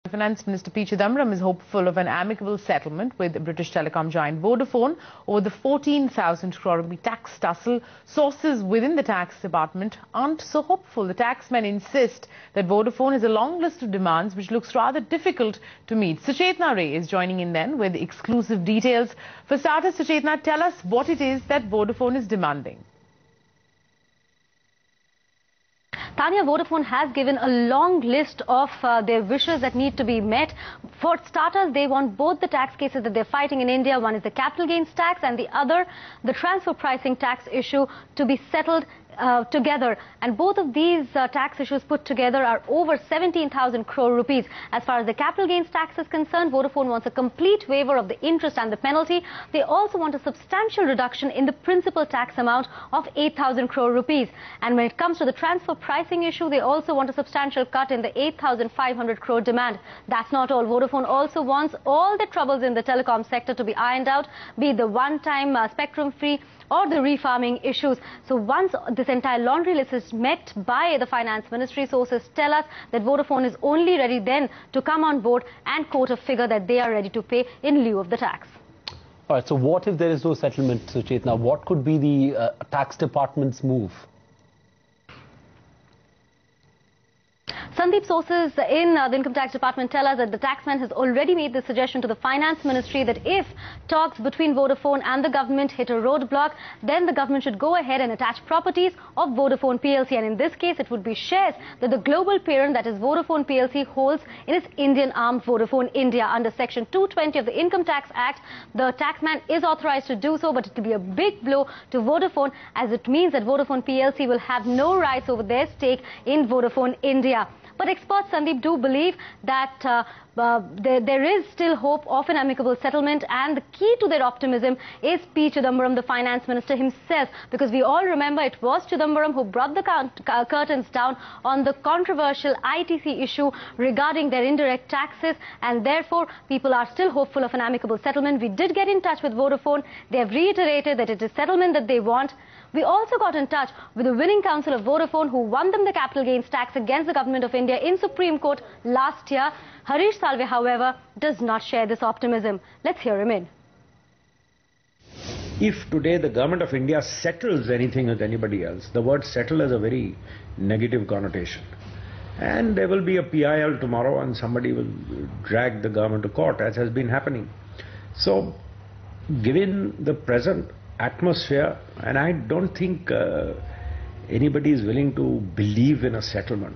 Finance Minister P. Chidambaram is hopeful of an amicable settlement with British telecom giant Vodafone over the 14,000 crore rupee tax tussle. Sources within the tax department aren't so hopeful. The taxmen insist that Vodafone has a long list of demands which looks rather difficult to meet. Suchetna Ray is joining in then with exclusive details. For starters, Suchetna, tell us what it is that Vodafone is demanding. Tanya, Vodafone has given a long list of their wishes that need to be met. For starters, they want both the tax cases that they're fighting in India. One is the capital gains tax and the other, the transfer pricing tax issue, to be settled together. And both of these tax issues put together are over 17,000 crore rupees. As far as the capital gains tax is concerned, Vodafone wants a complete waiver of the interest and the penalty. They also want a substantial reduction in the principal tax amount of 8,000 crore rupees. And when it comes to the transfer pricing issue, they also want a substantial cut in the 8,500 crore demand. That's not all. Vodafone also wants all the troubles in the telecom sector to be ironed out, be it the one-time spectrum free or the refarming issues. So once this entire laundry list is met by the Finance Ministry, sources tell us that Vodafone is only ready then to come on board and quote a figure that they are ready to pay in lieu of the tax. All right, so what if there is no settlement, Suchetna? What could be the tax department's move? Sandeep, sources in the Income Tax Department tell us that the taxman has already made the suggestion to the Finance Ministry that if talks between Vodafone and the government hit a roadblock, then the government should go ahead and attach properties of Vodafone PLC. And in this case, it would be shares that the global parent, that is Vodafone PLC, holds in its Indian arm, Vodafone India. Under Section 220 of the Income Tax Act, the taxman is authorized to do so, but it will be a big blow to Vodafone, as it means that Vodafone PLC will have no rights over their stake in Vodafone India. But experts, Sandeep, do believe that there is still hope of an amicable settlement, and the key to their optimism is P. Chidambaram, the Finance Minister himself, because we all remember it was Chidambaram who brought the curtains down on the controversial ITC issue regarding their indirect taxes, and therefore people are still hopeful of an amicable settlement. We did get in touch with Vodafone. They have reiterated that it is settlement that they want. We also got in touch with the winning counsel of Vodafone, who won them the capital gains tax against the government of India in Supreme Court last year. Harish Salve, however, does not share this optimism. Let's hear him in. If today the government of India settles anything with anybody else, the word settle has a very negative connotation. And there will be a PIL tomorrow and somebody will drag the government to court, as has been happening. So, given the present atmosphere, and I don't think anybody is willing to believe in a settlement.